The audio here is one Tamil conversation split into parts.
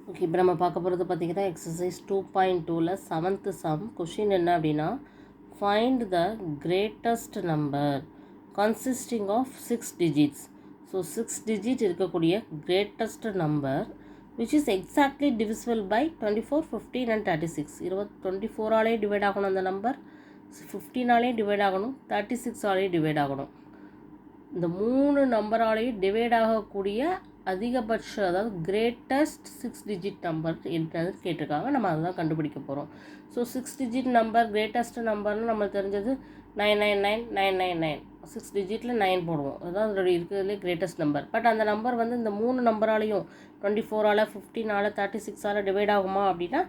ஓகே, இப்போ நம்ம பார்க்க போகிறது பார்த்திங்கன்னா எக்ஸசைஸ் 2.2ல் 7th சம். கொஷின் என்ன அப்படின்னா, find the greatest number consisting of 6 digits. So 6 digit இருக்கக்கூடிய greatest number which is exactly divisible by 24, 15 and 36. 24ஆலே டிவைட் ஆகணும் அந்த நம்பர், 15ஆலே டிவைட் ஆகணும், 36ஆலே டிவைட் ஆகணும். இந்த 3 நம்பராலேயும் டிவைட் ஆகக்கூடிய அதிகபட்ச, அதாவது கிரேட்டஸ்ட் 6 டிஜிட் நம்பர் என்னது கேட்டிருக்காங்க. நம்ம அதை தான் கண்டுபிடிக்க போகிறோம். ஸோ 6 டிஜிட் நம்பர் கிரேட்டஸ்ட் நம்பர்னு நம்மளுக்கு தெரிஞ்சது 999999. 6 டிஜிட்டில் 9 போடுவோம், அதுதான் அதோட இருக்கிறதுலே கிரேட்டஸ்ட் நம்பர். பட் அந்த நம்பர் வந்து இந்த 3 நம்பராலையும் 24ஆல் 15ஆல் 36ஆல் டிவைட் ஆகுமா அப்படின்னா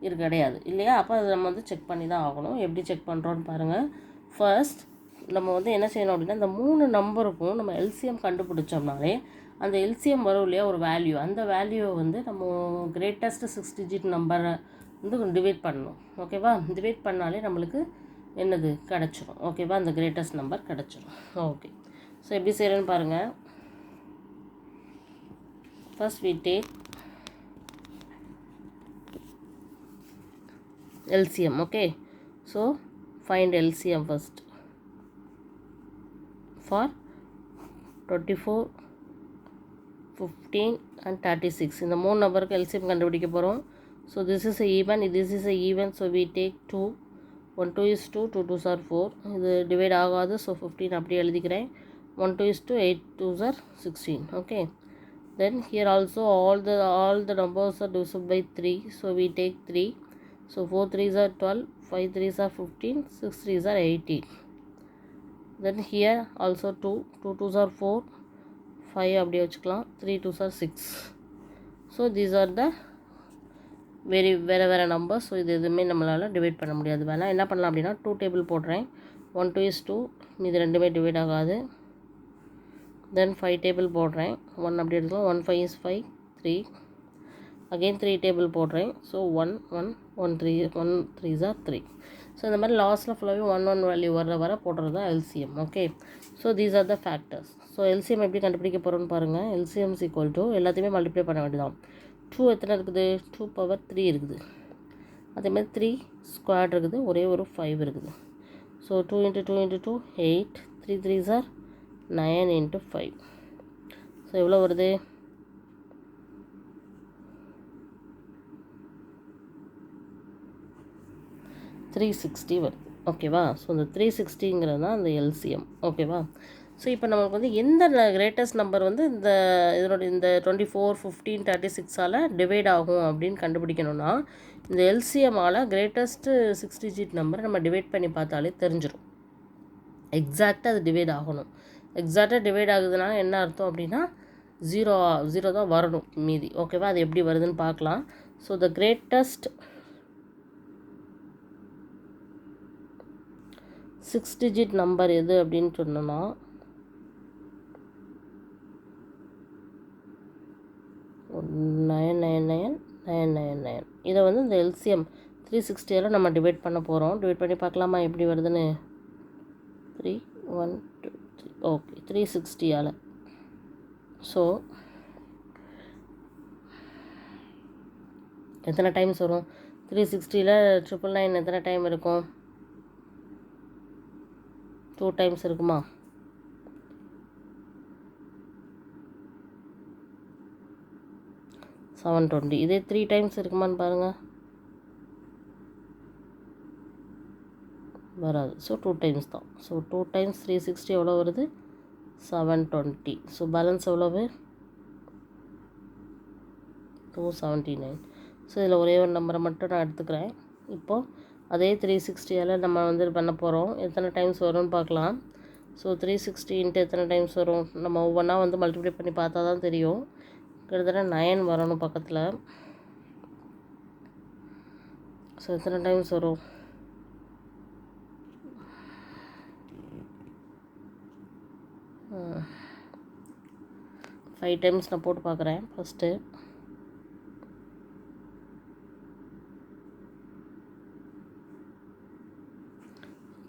இது கிடையாது இல்லையா. அப்போ அதை நம்ம வந்து செக் பண்ணி தான் ஆகணும். எப்படி செக் பண்ணுறோன்னு பாருங்கள். ஃபர்ஸ்ட் நம்ம வந்து என்ன செய்யணும் அப்படின்னா, இந்த 3 நம்பருக்கும் நம்ம எல்சிஎம் கண்டுபிடிச்சோம்னாலே அந்த எல்சிஎம் வரும் இல்லையா, ஒரு வேல்யூ, அந்த வேல்யூவை வந்து நம்ம கிரேட்டஸ்ட் 6 டிஜிட் நம்பரை வந்து டிவைட் பண்ணணும். ஓகேவா, டிவைட் பண்ணாலே நம்மளுக்கு என்னது கிடச்சிரும். ஓகேவா, அந்த கிரேட்டஸ்ட் நம்பர் கிடச்சிரும். ஓகே, ஸோ எப்படி செய்கிறேன்னு பாருங்கள். First we take LCM. okay, so find LCM first for 24, 15 and 36. இந்த 3 நம்பருக்கு LCM கண்டுபிடிக்க போகிறோம். So this is a even, this is a even, so we take 2. 1 2 is 2, 2 2s are 4. இது டிவைட் ஆகாது, ஸோ 15 அப்படியே எழுதிக்கிறேன். 1 2 is 2, 8 2s are 16. okay, then here also all the numbers are divisible by 3, so we take 3. so 4 3s are 12, 5 3s are 15, 6 3s are 18. then here also 2 2s are 4, 5 அப்படியே வச்சுக்கலாம், 3 2s are 6. so these are the வேறு நம்பர். ஸோ இது எதுவுமே நம்மளால் டிவைட் பண்ண முடியாது. வேணால் என்ன பண்ணலாம் அப்படின்னா 2 டேபிள் போடுறேன். 1 2 is 2, இது ரெண்டுமே டிவைட் ஆகாது. தென் 5 டேபிள் போடுறேன். 1 அப்படி எடுக்கலாம். 1 5 is 5, 3. அகெயின் 3 டேபிள் போடுறேன். So 1 1 1 3 1 3s are 3. ஸோ இந்த மாதிரி லாஸ்ட்டில் ஃபுல்லாகவே 1 1 வேல்யூ வர போடுறது தான் LCM. Okay, so these are the factors. So LCM எப்படி கண்டுபிடிக்க போகிறோன்னு பாருங்கள். எல்சிஎம் இஸ் ஈக்குவல் டு எல்லாத்தையுமே மல்டிப்ளை பண்ண வேண்டியதான். 2 எத்தனை இருக்குது, 2 பவர் 3 இருக்குது. அதேமாதிரி 3 ஸ்கொயர் இருக்குது, ஒரே ஒரு 5 இருக்குது. So 2 × 2 × 2 8, 3 3s are 9 × 5. ஸோ எவ்வளோ வருது, 360 வருது. ஓகேவா, ஸோ இந்த 360ங்கிறது தான் அந்த எல்சிஎம். ஓகேவா, ஸோ இப்போ நமக்கு வந்து எந்த கிரேட்டஸ்ட் நம்பர் வந்து இந்த 24, 15, 36ஆல் டிவைட் ஆகும் அப்படின்னு கண்டுபிடிக்கணும்னா இந்த எல்சிஎம்மால் கிரேட்டஸ்ட்டு 6 டிஜிட் நம்பரை நம்ம டிவைட் பண்ணி பார்த்தாலே தெரிஞ்சிடும். எக்ஸாக்டாக அது டிவைட் ஆகணும். எக்ஸாக்டாக டிவைட் ஆகுதுன்னா என்ன அர்த்தம் அப்படின்னா 0 தான் வரணும் மீதி. ஓகேவா, அது எப்படி வருதுன்னு பார்க்கலாம். So the greatest 6 digit number எது அப்படின்னு சொன்னோன்னா 999999. இதை வந்து இந்த எல்சிஎம் 360ஆல் நம்ம டிவைட் பண்ண போகிறோம். டிவைட் பண்ணி பார்க்கலாமா எப்படி வருதுன்னு. 3 1 2 3. ஓகே, 360ஆல். ஸோ எத்தனை டைம்ஸ் வரும், 360ல் 999 எத்தனை டைம் இருக்கும், 2 டைம்ஸ் இருக்குமா. 720. இதே 3 டைம்ஸ் இருக்குமான்னு பாருங்கள், வராது. ஸோ 2 டைம்ஸ் தான். ஸோ 2 டைம்ஸ் 360 எவ்வளோ வருது, 720. ஸோ பேலன்ஸ் எவ்வளவு, 279. ஸோ இதில் ஒரே ஒரு நம்பரை மட்டும் நான் எடுத்துக்கிறேன். இப்போது அதே 360ஆல் நம்ம வந்து பண்ண போகிறோம். எத்தனை டைம்ஸ் வரும்னு பார்க்கலாம். ஸோ 360 × எத்தனை டைம்ஸ் வரும், நம்ம ஒவ்வொன்றா வந்து மல்டிப்ளை பண்ணி பார்த்தா தான் தெரியும். கிட்டத்தட்ட 9 வரணும் பக்கத்தில். ஸோ எத்தனை டைம்ஸ் வரும், 5 டைம்ஸ் நான் போட்டு பார்க்குறேன். ஃபஸ்ட்டு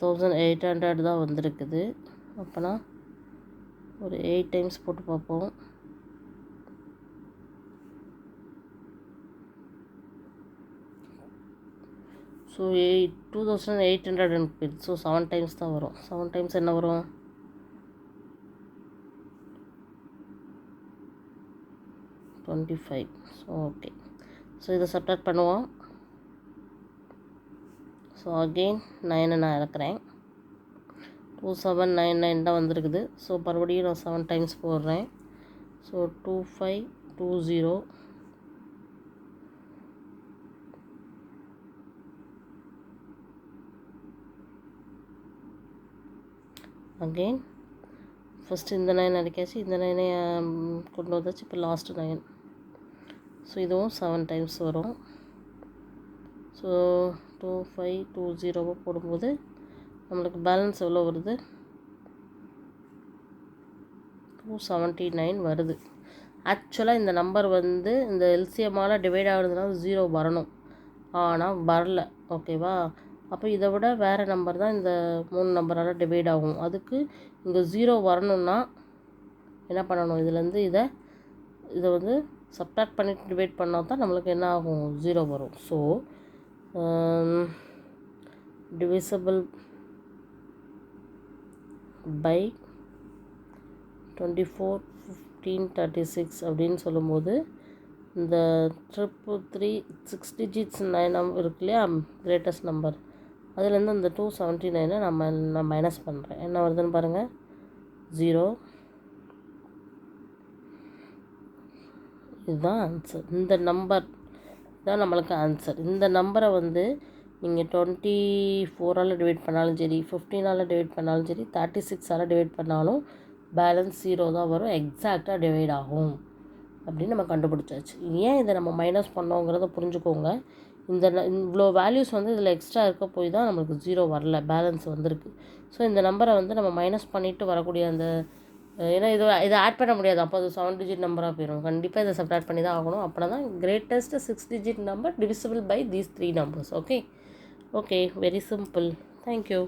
1800 தான் வந்திருக்குது. அப்போனா ஒரு 8 டைம்ஸ் போட்டு பார்ப்போம். ஸோ 2800 எனக்கு ஸோ 7 டைம்ஸ் தான் வரும். 7 டைம்ஸ் என்ன வரும்? 25. So okay. ஸோ இதை சப்ட்ராக்ட் பண்ணுவோம். ஸோ அகெயின் 9 நான் இறக்குறேன். 2799 தான் வந்திருக்குது. ஸோ மறுபடியும் நான் 7 டைம்ஸ் போடுறேன். ஸோ 2520 அகெயின் ஃபஸ்ட்டு இந்த 9 அடிக்காச்சு, இந்த 9 கொண்டு வந்தாச்சு. இப்போ லாஸ்ட்டு 9. ஸோ இதுவும் 7 டைம்ஸ் வரும். ஸோ 2520 போடும்போது நம்மளுக்கு பேலன்ஸ் எவ்வளோ வருது? 279 வருது. ஆக்சுவலாக இந்த நம்பர் வந்து இந்த எல்சிஎம்மால் டிவைட் ஆகுறதுனால 0 வரணும், ஆனால் வரல. ஓகேவா? அப்போ இதை விட வேறு நம்பர் தான் இந்த 3 நம்பரால் டிவைட் ஆகும். அதுக்கு இங்கே 0 வரணுன்னா என்ன பண்ணணும்? இதுலேருந்து இதை வந்து சப்ட்ராக்ட் பண்ணிட்டு டிவைட் பண்ணால் தான் நம்மளுக்கு என்ன ஆகும்? 0 வரும். ஸோ டிவிசபிள் பை 24, 15, 36 அப்படின்னு சொல்லும்போது இந்த 6 டிஜிட்ஸ் 9 நம்பர் இருக்கு இல்லையா, கிரேட்டஸ்ட் நம்பர், அதுலேருந்து இந்த 279 நான் மைனஸ் பண்ணுறேன். என்ன வருதுன்னு பாருங்கள், 0. இதுதான் ஆன்சர். இந்த நம்பர் தான் நம்மளுக்கு ஆன்சர். இந்த நம்பரை வந்து நீங்கள் 24ஆல் டிவைட் பண்ணாலும் சரி, 15ஆல் டிவைட் பண்ணாலும் சரி, 36ஆல் டிவைட் பண்ணாலும் பேலன்ஸ் 0 தான் வரும். எக்ஸாக்டாக டிவைட் ஆகும் அப்படின்னு நம்ம கண்டுபிடிச்சாச்சு. ஏன் இதை நம்ம மைனஸ் பண்ணோங்கிறத புரிஞ்சுக்கோங்க. இவ்வளோ வேல்யூஸ் வந்து இதில் எக்ஸ்ட்ரா இருக்க போய் தான் நம்மளுக்கு 0 வரல, பேலன்ஸ் வந்திருக்கு. ஸோ இந்த நம்பரை வந்து நம்ம மைனஸ் பண்ணிவிட்டு வரக்கூடிய அந்த, ஏன்னா இதை ஆட் பண்ண முடியாது, அப்போ அது 7 டிஜிட் நம்பராக போயிடும். கண்டிப்பாக இதை சப்ட்ராக்ட் பண்ணி தான் ஆகணும். அப்படின்னா தான் greatest 6 digit number divisible by these 3 numbers. Okay, very simple. Thank you.